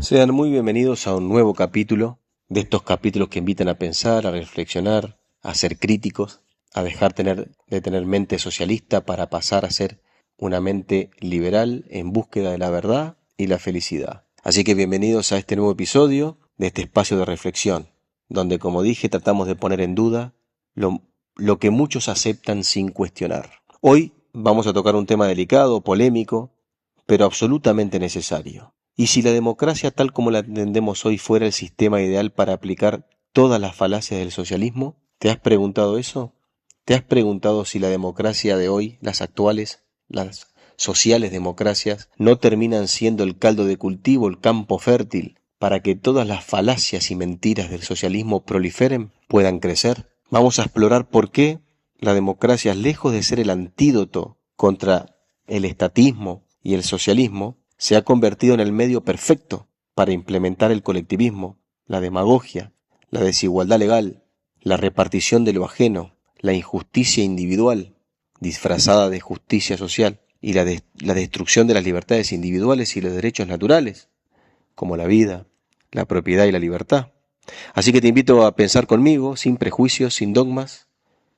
Sean muy bienvenidos a un nuevo capítulo de estos capítulos que invitan a pensar, a reflexionar, a ser críticos, a dejar de tener mente socialista para pasar a ser una mente liberal en búsqueda de la verdad y la felicidad. Así que bienvenidos a este nuevo episodio de este espacio de reflexión, donde, como dije, tratamos de poner en duda lo que muchos aceptan sin cuestionar. Hoy vamos a tocar un tema delicado, polémico, pero absolutamente necesario. ¿Y si la democracia tal como la entendemos hoy fuera el sistema ideal para aplicar todas las falacias del socialismo? ¿Te has preguntado eso? ¿Te has preguntado si la democracia de hoy, las actuales, las sociales democracias, no terminan siendo el caldo de cultivo, el campo fértil, para que todas las falacias y mentiras del socialismo proliferen, puedan crecer? Vamos a explorar por qué la democracia, lejos de ser el antídoto contra el estatismo y el socialismo, se ha convertido en el medio perfecto para implementar el colectivismo, la demagogia, la desigualdad legal, la repartición de lo ajeno, la injusticia individual, disfrazada de justicia social, y la destrucción de las libertades individuales y los derechos naturales, como la vida, la propiedad y la libertad. Así que te invito a pensar conmigo, sin prejuicios, sin dogmas,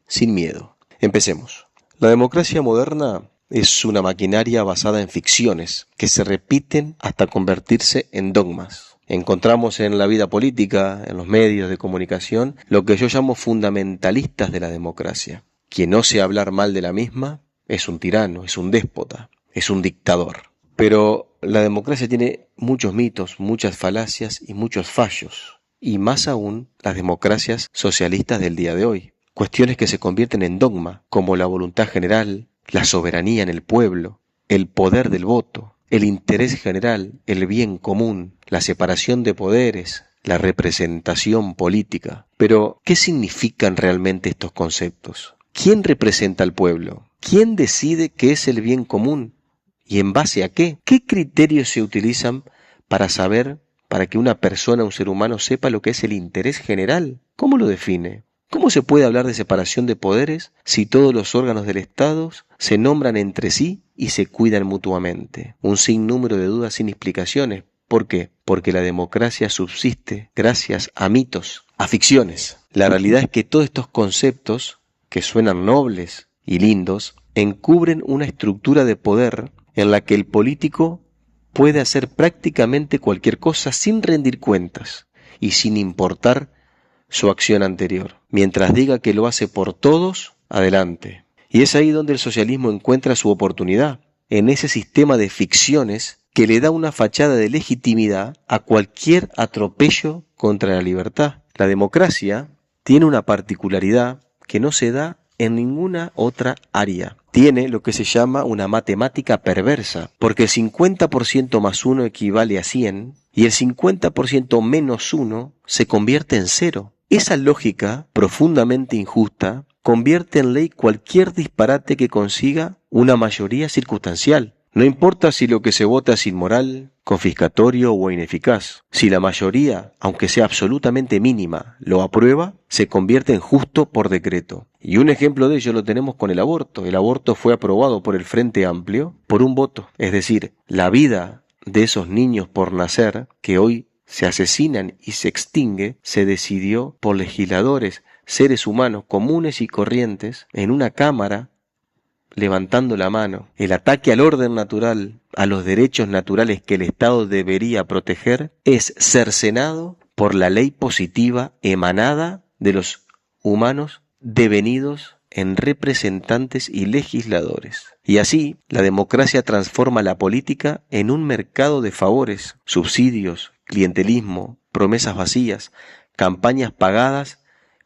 sin miedo. Empecemos. La democracia moderna es una maquinaria basada en ficciones que se repiten hasta convertirse en dogmas. Encontramos en la vida política, en los medios de comunicación, lo que yo llamo fundamentalistas de la democracia. Quien ose hablar mal de la misma es un tirano, es un déspota, es un dictador. Pero la democracia tiene muchos mitos, muchas falacias y muchos fallos. Y más aún las democracias socialistas del día de hoy. Cuestiones que se convierten en dogma, como la voluntad general, la soberanía en el pueblo, el poder del voto, el interés general, el bien común, la separación de poderes, la representación política. Pero, ¿qué significan realmente estos conceptos? ¿Quién representa al pueblo? ¿Quién decide qué es el bien común? ¿Y en base a qué? ¿Qué criterios se utilizan para saber, para que una persona, un ser humano, sepa lo que es el interés general? ¿Cómo lo define? ¿Cómo se puede hablar de separación de poderes si todos los órganos del Estado se nombran entre sí y se cuidan mutuamente? Un sinnúmero de dudas sin explicaciones. ¿Por qué? Porque la democracia subsiste gracias a mitos, a ficciones. La realidad es que todos estos conceptos, que suenan nobles y lindos, encubren una estructura de poder en la que el político puede hacer prácticamente cualquier cosa sin rendir cuentas y sin importar su acción anterior. Mientras diga que lo hace por todos, adelante. Y es ahí donde el socialismo encuentra su oportunidad, en ese sistema de ficciones que le da una fachada de legitimidad a cualquier atropello contra la libertad. La democracia tiene una particularidad que no se da en ninguna otra área. Tiene lo que se llama una matemática perversa, porque el 50% más 1 equivale a 100 y el 50% menos 1 se convierte en 0. Esa lógica, profundamente injusta, convierte en ley cualquier disparate que consiga una mayoría circunstancial. No importa si lo que se vota es inmoral, confiscatorio o ineficaz. Si la mayoría, aunque sea absolutamente mínima, lo aprueba, se convierte en justo por decreto. Y un ejemplo de ello lo tenemos con el aborto. El aborto fue aprobado por el Frente Amplio por un voto. Es decir, la vida de esos niños por nacer, que hoy se asesinan y se extingue, se decidió por legisladores, seres humanos comunes y corrientes, en una cámara, levantando la mano. El ataque al orden natural, a los derechos naturales que el Estado debería proteger, es cercenado por la ley positiva emanada de los humanos devenidos en representantes y legisladores. Y así, la democracia transforma la política en un mercado de favores, subsidios, clientelismo, promesas vacías, campañas pagadas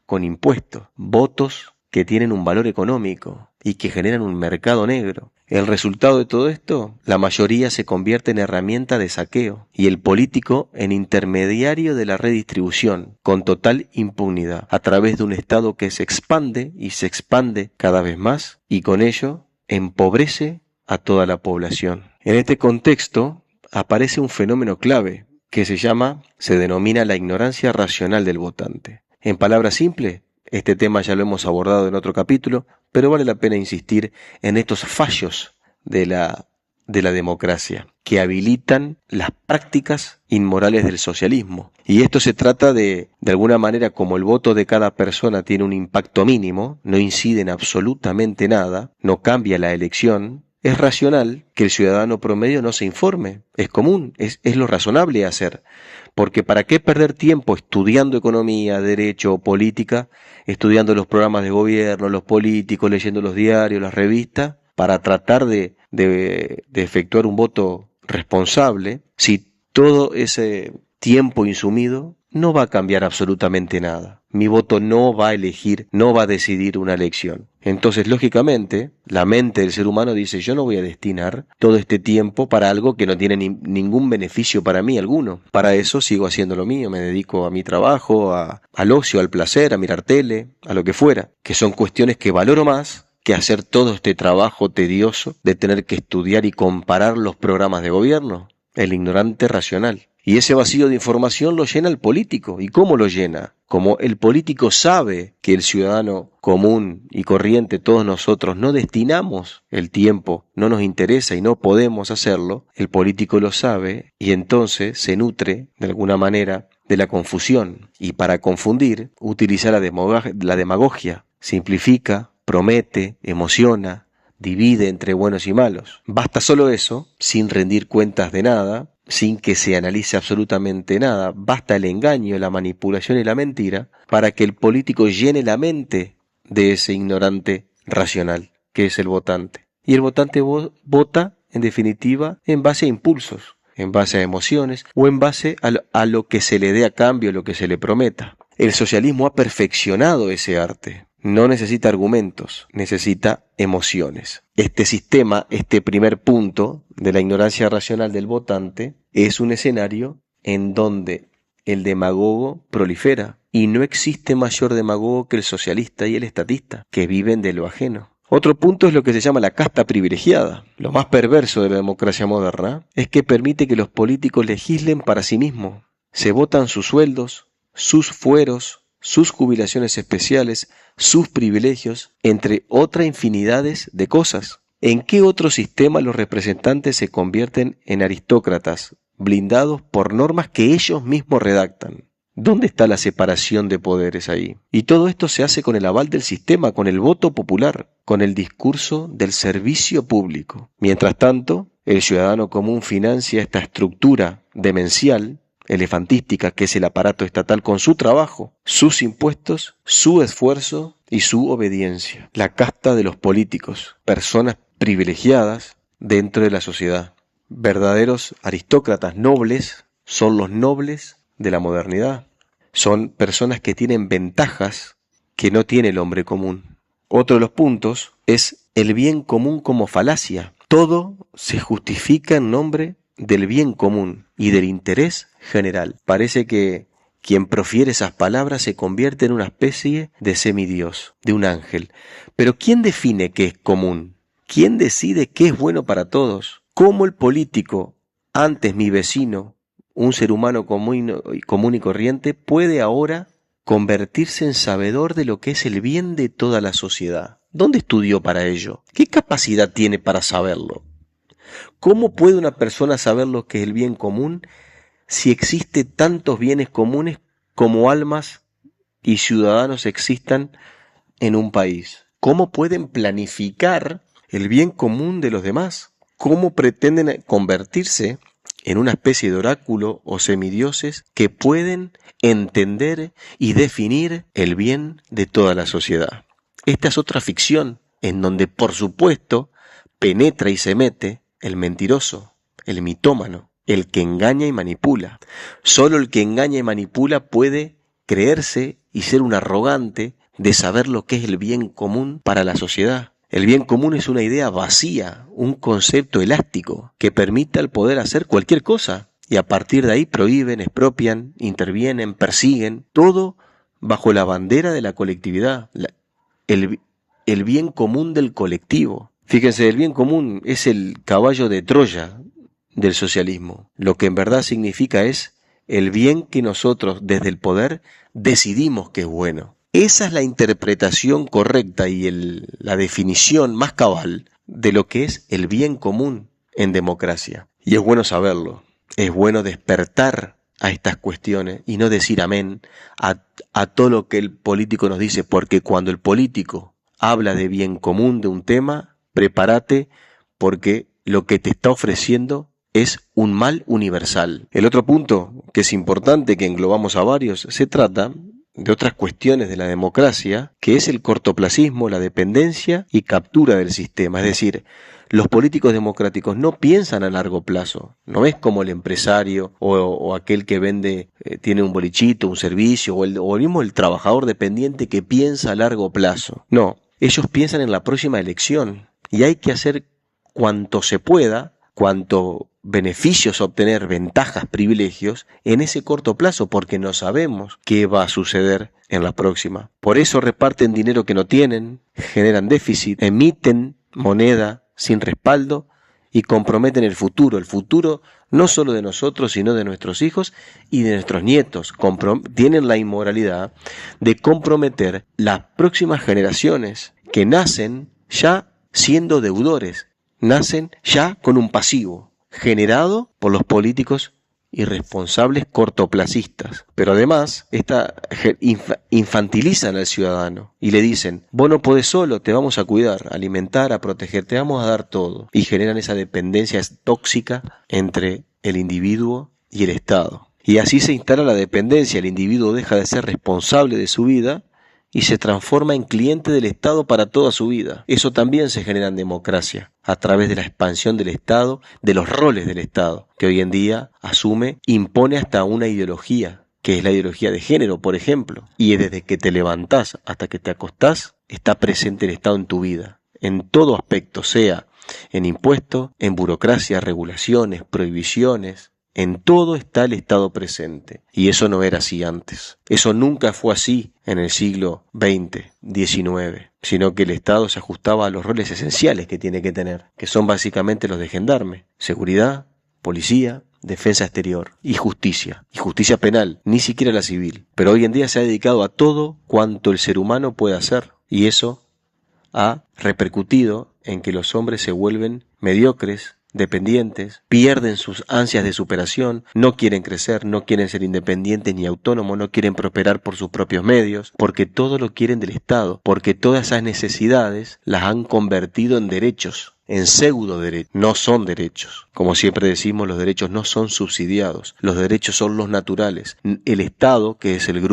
con impuestos, votos que tienen un valor económico y que generan un mercado negro. El resultado de todo esto, la mayoría se convierte en herramienta de saqueo y el político en intermediario de la redistribución, con total impunidad, a través de un Estado que se expande y se expande cada vez más y con ello empobrece a toda la población. En este contexto aparece un fenómeno clave que se denomina la ignorancia racional del votante. En palabras simples, este tema ya lo hemos abordado en otro capítulo, pero vale la pena insistir en estos fallos de la democracia. que habilitan las prácticas inmorales del socialismo. Y esto se trata de alguna manera, como el voto de cada persona tiene un impacto mínimo, no incide en absolutamente nada, no cambia la elección, es racional que el ciudadano promedio no se informe. Es común, es lo razonable hacer. Porque ¿para qué perder tiempo estudiando economía, derecho o política, estudiando los programas de gobierno, los políticos, leyendo los diarios, las revistas, para tratar de efectuar un voto responsable, si todo ese tiempo insumido no va a cambiar absolutamente nada? Mi voto no va a elegir, no va a decidir una elección. Entonces, lógicamente, la mente del ser humano dice, yo no voy a destinar todo este tiempo para algo que no tiene ningún beneficio para mí alguno. Para eso sigo haciendo lo mío, me dedico a mi trabajo, al ocio, al placer, a mirar tele, a lo que fuera, que son cuestiones que valoro más que hacer todo este trabajo tedioso de tener que estudiar y comparar los programas de gobierno. El ignorante racional. Y ese vacío de información lo llena el político. ¿Y cómo lo llena? Como el político sabe que el ciudadano común y corriente, todos nosotros, no destinamos el tiempo, no nos interesa y no podemos hacerlo, el político lo sabe y entonces se nutre, de alguna manera, de la confusión. Y para confundir, utiliza la demagogia. Simplifica, promete, emociona, divide entre buenos y malos. Basta solo eso, sin rendir cuentas de nada, sin que se analice absolutamente nada. Basta el engaño, la manipulación y la mentira para que el político llene la mente de ese ignorante racional, que es el votante. Y el votante vota, en definitiva, en base a impulsos, en base a emociones o en base a lo que se le dé a cambio, lo que se le prometa. El socialismo ha perfeccionado ese arte. No necesita argumentos, necesita emociones. Este sistema, este primer punto de la ignorancia racional del votante, es un escenario en donde el demagogo prolifera y no existe mayor demagogo que el socialista y el estatista, que viven de lo ajeno. Otro punto es lo que se llama la casta privilegiada. Lo más perverso de la democracia moderna es que permite que los políticos legislen para sí mismos. Se votan sus sueldos, sus fueros, sus jubilaciones especiales, sus privilegios, entre otras infinidades de cosas. ¿En qué otro sistema los representantes se convierten en aristócratas, blindados por normas que ellos mismos redactan? ¿Dónde está la separación de poderes ahí? Y todo esto se hace con el aval del sistema, con el voto popular, con el discurso del servicio público. Mientras tanto, el ciudadano común financia esta estructura demencial, elefantística, que es el aparato estatal, con su trabajo, sus impuestos, su esfuerzo y su obediencia. La casta de los políticos, personas privilegiadas dentro de la sociedad. Verdaderos aristócratas nobles son los nobles de la modernidad. Son personas que tienen ventajas que no tiene el hombre común. Otro de los puntos es el bien común como falacia. Todo se justifica en nombre del bien común y del interés general. Parece que quien profiere esas palabras se convierte en una especie de semidios, de un ángel. Pero ¿quién define qué es común? ¿Quién decide qué es bueno para todos? ¿Cómo el político, antes mi vecino, un ser humano común y corriente, puede ahora convertirse en sabedor de lo que es el bien de toda la sociedad? ¿Dónde estudió para ello? ¿Qué capacidad tiene para saberlo? ¿Cómo puede una persona saber lo que es el bien común si existe tantos bienes comunes como almas y ciudadanos existan en un país? ¿Cómo pueden planificar el bien común de los demás? ¿Cómo pretenden convertirse en una especie de oráculo o semidioses que pueden entender y definir el bien de toda la sociedad? Esta es otra ficción en donde, por supuesto, penetra y se mete el mentiroso, el mitómano, el que engaña y manipula. Solo el que engaña y manipula puede creerse y ser un arrogante de saber lo que es el bien común para la sociedad. El bien común es una idea vacía, un concepto elástico que permite al poder hacer cualquier cosa y a partir de ahí prohíben, expropian, intervienen, persiguen, todo bajo la bandera de la colectividad, el bien común del colectivo. Fíjense, el bien común es el caballo de Troya del socialismo. Lo que en verdad significa es el bien que nosotros desde el poder decidimos que es bueno. Esa es la interpretación correcta y la definición más cabal de lo que es el bien común en democracia. Y es bueno saberlo, es bueno despertar a estas cuestiones y no decir amén a todo lo que el político nos dice, porque cuando el político habla de bien común de un tema, prepárate porque lo que te está ofreciendo es un mal universal. El otro punto que es importante, que englobamos a varios, se trata de otras cuestiones de la democracia, que es el cortoplacismo, la dependencia y captura del sistema. Es decir, los políticos democráticos no piensan a largo plazo, no es como el empresario o aquel que vende, tiene un bolichito, un servicio, o mismo el trabajador dependiente que piensa a largo plazo. No, ellos piensan en la próxima elección y hay que hacer cuanto se pueda, cuanto beneficios obtener, ventajas, privilegios, en ese corto plazo, porque no sabemos qué va a suceder en la próxima. Por eso reparten dinero que no tienen, generan déficit, emiten moneda sin respaldo y comprometen el futuro no solo de nosotros, sino de nuestros hijos y de nuestros nietos. Tienen la inmoralidad de comprometer las próximas generaciones que nacen ya siendo deudores, nacen ya con un pasivo generado por los políticos irresponsables cortoplacistas. Pero además infantilizan al ciudadano y le dicen: vos no podés solo, te vamos a cuidar, a alimentar, a proteger, te vamos a dar todo. Y generan esa dependencia tóxica entre el individuo y el Estado. Y así se instala la dependencia, el individuo deja de ser responsable de su vida y se transforma en cliente del Estado para toda su vida. Eso también se genera en democracia, a través de la expansión del Estado, de los roles del Estado, que hoy en día impone hasta una ideología, que es la ideología de género, por ejemplo. Y desde que te levantás hasta que te acostás, está presente el Estado en tu vida, en todo aspecto, sea en impuestos, en burocracia, regulaciones, prohibiciones. En todo está el Estado presente, y eso no era así antes. Eso nunca fue así en el siglo XX, XIX, sino que el Estado se ajustaba a los roles esenciales que tiene que tener, que son básicamente los de gendarme, seguridad, policía, defensa exterior y justicia penal, ni siquiera la civil. Pero hoy en día se ha dedicado a todo cuanto el ser humano puede hacer, y eso ha repercutido en que los hombres se vuelven mediocres, dependientes, pierden sus ansias de superación, no quieren crecer, no quieren ser independientes ni autónomos, no quieren prosperar por sus propios medios, porque todo lo quieren del Estado, porque todas esas necesidades las han convertido en derechos, en pseudo derechos. No son derechos. Como siempre decimos, los derechos no son subsidiados, los derechos son los naturales. El Estado, que es un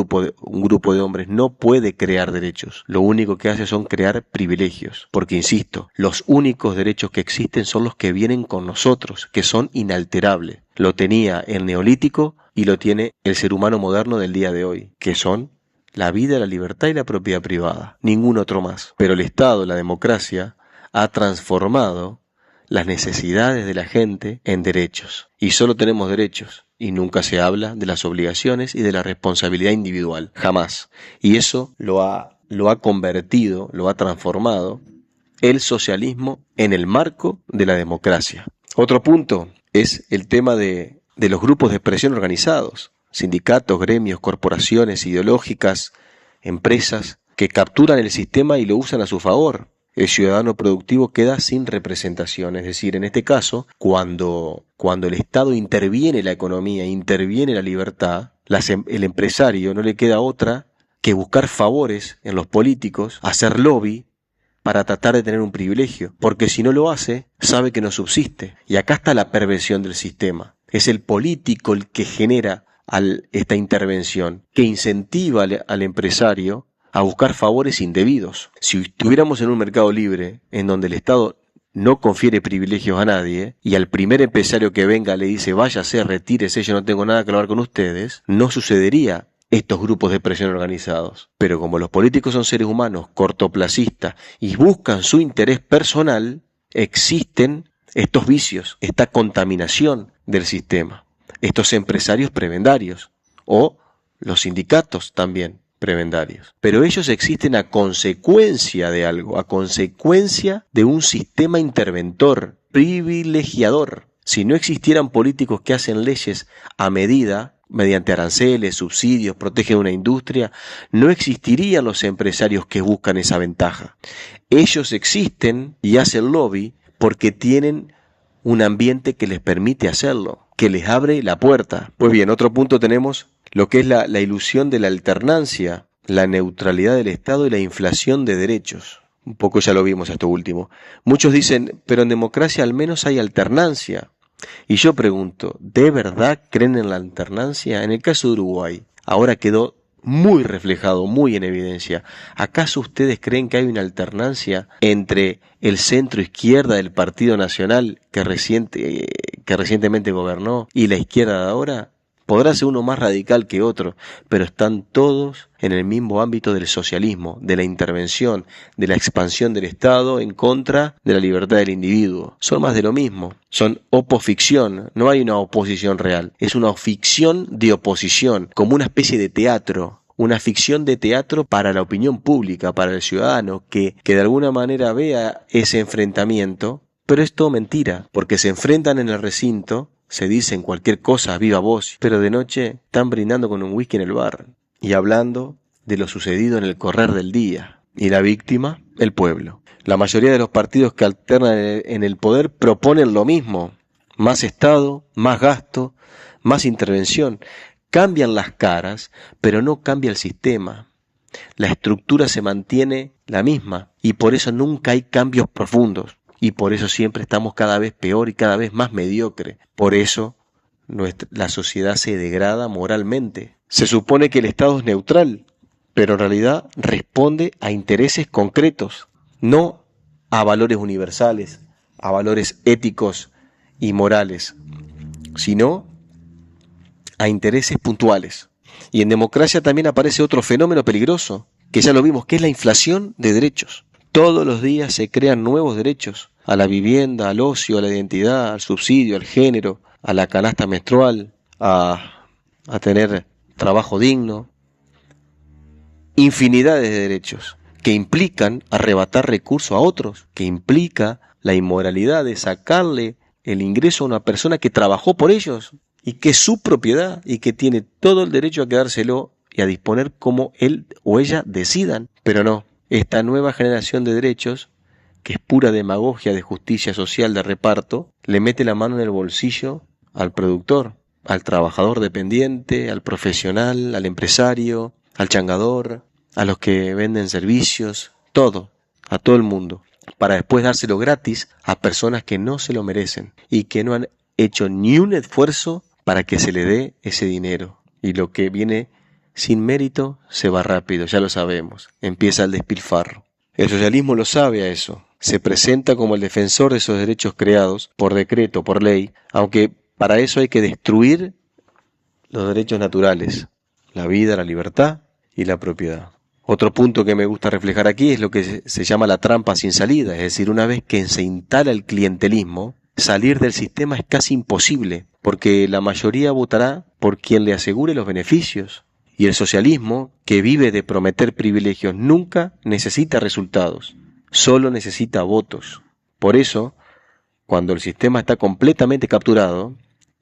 grupo de hombres, no puede crear derechos. Lo único que hace son crear privilegios, porque insisto, los únicos derechos que existen son los que vienen con nosotros, que son inalterables. Lo tenía el neolítico y lo tiene el ser humano moderno del día de hoy, que son la vida, la libertad y la propiedad privada. Ningún otro más. Pero el Estado, la democracia, ha transformado las necesidades de la gente en derechos. Y solo tenemos derechos, y nunca se habla de las obligaciones y de la responsabilidad individual. Jamás. Y eso lo ha convertido, lo ha transformado el socialismo en el marco de la democracia. Otro punto es el tema de los grupos de expresión organizados. Sindicatos, gremios, corporaciones ideológicas, empresas que capturan el sistema y lo usan a su favor. El ciudadano productivo queda sin representación, es decir, en este caso, cuando el Estado interviene en la economía, interviene en la libertad, el empresario no le queda otra que buscar favores en los políticos, hacer lobby para tratar de tener un privilegio, porque si no lo hace, sabe que no subsiste. Y acá está la perversión del sistema. Es el político el que genera esta intervención, que incentiva al empresario a buscar favores indebidos. Si estuviéramos en un mercado libre, en donde el Estado no confiere privilegios a nadie, y al primer empresario que venga le dice: váyase, retírese, yo no tengo nada que hablar con ustedes, no sucedería estos grupos de presión organizados. Pero como los políticos son seres humanos cortoplacistas y buscan su interés personal, existen estos vicios, esta contaminación del sistema, estos empresarios prebendarios, o los sindicatos también prebendarios. Pero ellos existen a consecuencia de algo, a consecuencia de un sistema interventor, privilegiador. Si no existieran políticos que hacen leyes a medida, mediante aranceles, subsidios, protegen una industria, no existirían los empresarios que buscan esa ventaja. Ellos existen y hacen lobby porque tienen un ambiente que les permite hacerlo, que les abre la puerta. Pues bien, otro punto tenemos lo que es la ilusión de la alternancia, la neutralidad del Estado y la inflación de derechos. Un poco ya lo vimos esto último. Muchos dicen, pero en democracia al menos hay alternancia. Y yo pregunto, ¿de verdad creen en la alternancia? En el caso de Uruguay, ahora quedó muy reflejado, muy en evidencia. ¿Acaso ustedes creen que hay una alternancia entre el centro izquierda del Partido Nacional que recientemente gobernó y la izquierda de ahora? Podrá ser uno más radical que otro, pero están todos en el mismo ámbito del socialismo, de la intervención, de la expansión del Estado en contra de la libertad del individuo. Son más de lo mismo, son oposición, no hay una oposición real, es una ficción de oposición, como una especie de teatro. Una ficción de teatro para la opinión pública, para el ciudadano, que de alguna manera vea ese enfrentamiento, pero es todo mentira, porque se enfrentan en el recinto, se dicen cualquier cosa a viva voz, pero de noche están brindando con un whisky en el bar y hablando de lo sucedido en el correr del día. Y la víctima, el pueblo. La mayoría de los partidos que alternan en el poder proponen lo mismo: más Estado, más gasto, más intervención. Cambian las caras, pero no cambia el sistema. La estructura se mantiene la misma y por eso nunca hay cambios profundos. Y por eso siempre estamos cada vez peor y cada vez más mediocre. Por eso la sociedad se degrada moralmente. Se supone que el Estado es neutral, pero en realidad responde a intereses concretos, no a valores universales, a valores éticos y morales, sino a intereses puntuales. Y en democracia también aparece otro fenómeno peligroso, que ya lo vimos, que es la inflación de derechos. Todos los días se crean nuevos derechos, a la vivienda, al ocio, a la identidad, al subsidio, al género, a la canasta menstrual, a tener trabajo digno. Infinidades de derechos que implican arrebatar recursos a otros, que implica la inmoralidad de sacarle el ingreso a una persona que trabajó por ellos y que es su propiedad y que tiene todo el derecho a quedárselo y a disponer como él o ella decidan. Pero no, esta nueva generación de derechos, que es pura demagogia de justicia social de reparto, le mete la mano en el bolsillo al productor, al trabajador dependiente, al profesional, al empresario, al changador, a los que venden servicios, todo, a todo el mundo, para después dárselo gratis a personas que no se lo merecen y que no han hecho ni un esfuerzo para que se le dé ese dinero. Y lo que viene sin mérito se va rápido, ya lo sabemos, empieza el despilfarro. El socialismo lo sabe a eso, se presenta como el defensor de esos derechos creados por decreto, por ley, aunque para eso hay que destruir los derechos naturales, la vida, la libertad y la propiedad. Otro punto que me gusta reflejar aquí es lo que se llama la trampa sin salida, es decir, una vez que se instala el clientelismo, salir del sistema es casi imposible, porque la mayoría votará por quien le asegure los beneficios. Y el socialismo, que vive de prometer privilegios, nunca necesita resultados, solo necesita votos. Por eso, cuando el sistema está completamente capturado,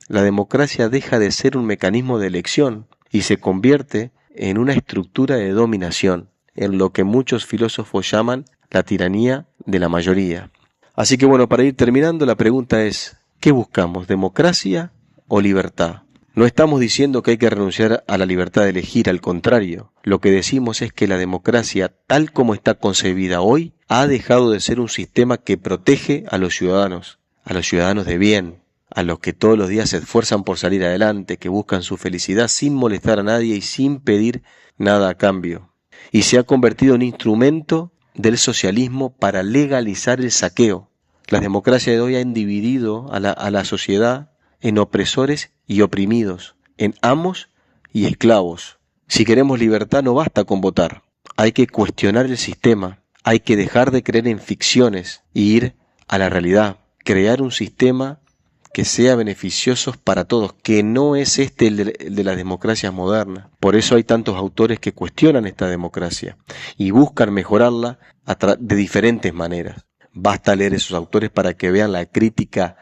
la democracia deja de ser un mecanismo de elección y se convierte en una estructura de dominación, en lo que muchos filósofos llaman la tiranía de la mayoría. Así que bueno, para ir terminando, la pregunta es, ¿qué buscamos? ¿Democracia o libertad? No estamos diciendo que hay que renunciar a la libertad de elegir, al contrario. Lo que decimos es que la democracia, tal como está concebida hoy, ha dejado de ser un sistema que protege a los ciudadanos de bien, a los que todos los días se esfuerzan por salir adelante, que buscan su felicidad sin molestar a nadie y sin pedir nada a cambio. Y se ha convertido en instrumento del socialismo para legalizar el saqueo. Las democracias de hoy han dividido a la sociedad en opresores y oprimidos, en amos y esclavos. Si queremos libertad no basta con votar, hay que cuestionar el sistema, hay que dejar de creer en ficciones e ir a la realidad, crear un sistema que sea beneficioso para todos, que no es el de las democracias modernas. Por eso hay tantos autores que cuestionan esta democracia y buscan mejorarla de diferentes maneras. Basta leer esos autores para que vean la crítica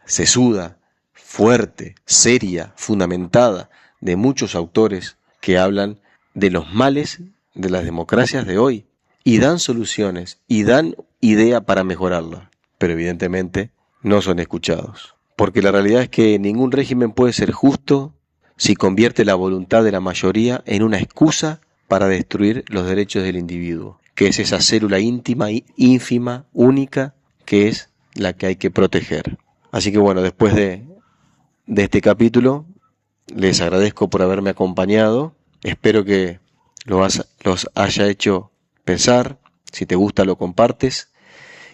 sesuda, fuerte, seria, fundamentada de muchos autores que hablan de los males de las democracias de hoy y dan soluciones y dan idea para mejorarla. Pero evidentemente no son escuchados. Porque la realidad es que ningún régimen puede ser justo si convierte la voluntad de la mayoría en una excusa para destruir los derechos del individuo, que es esa célula íntima, ínfima, única, que es la que hay que proteger. Así que bueno, después de este capítulo, les agradezco por haberme acompañado. Espero que los haya hecho pensar. Si te gusta, lo compartes.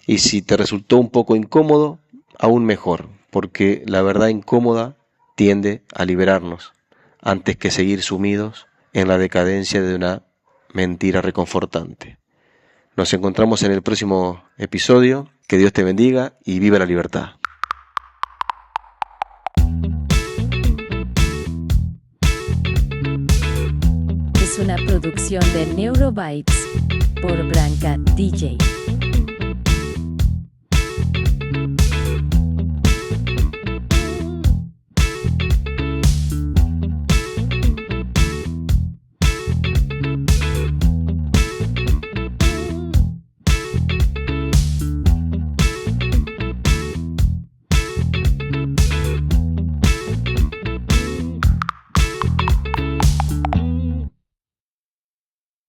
Y si te resultó un poco incómodo, aún mejor, porque la verdad incómoda tiende a liberarnos antes que seguir sumidos en la decadencia de una mentira reconfortante. Nos encontramos en el próximo episodio. Que Dios te bendiga y viva la libertad. Es una producción de Neurobytes por Branca DJ.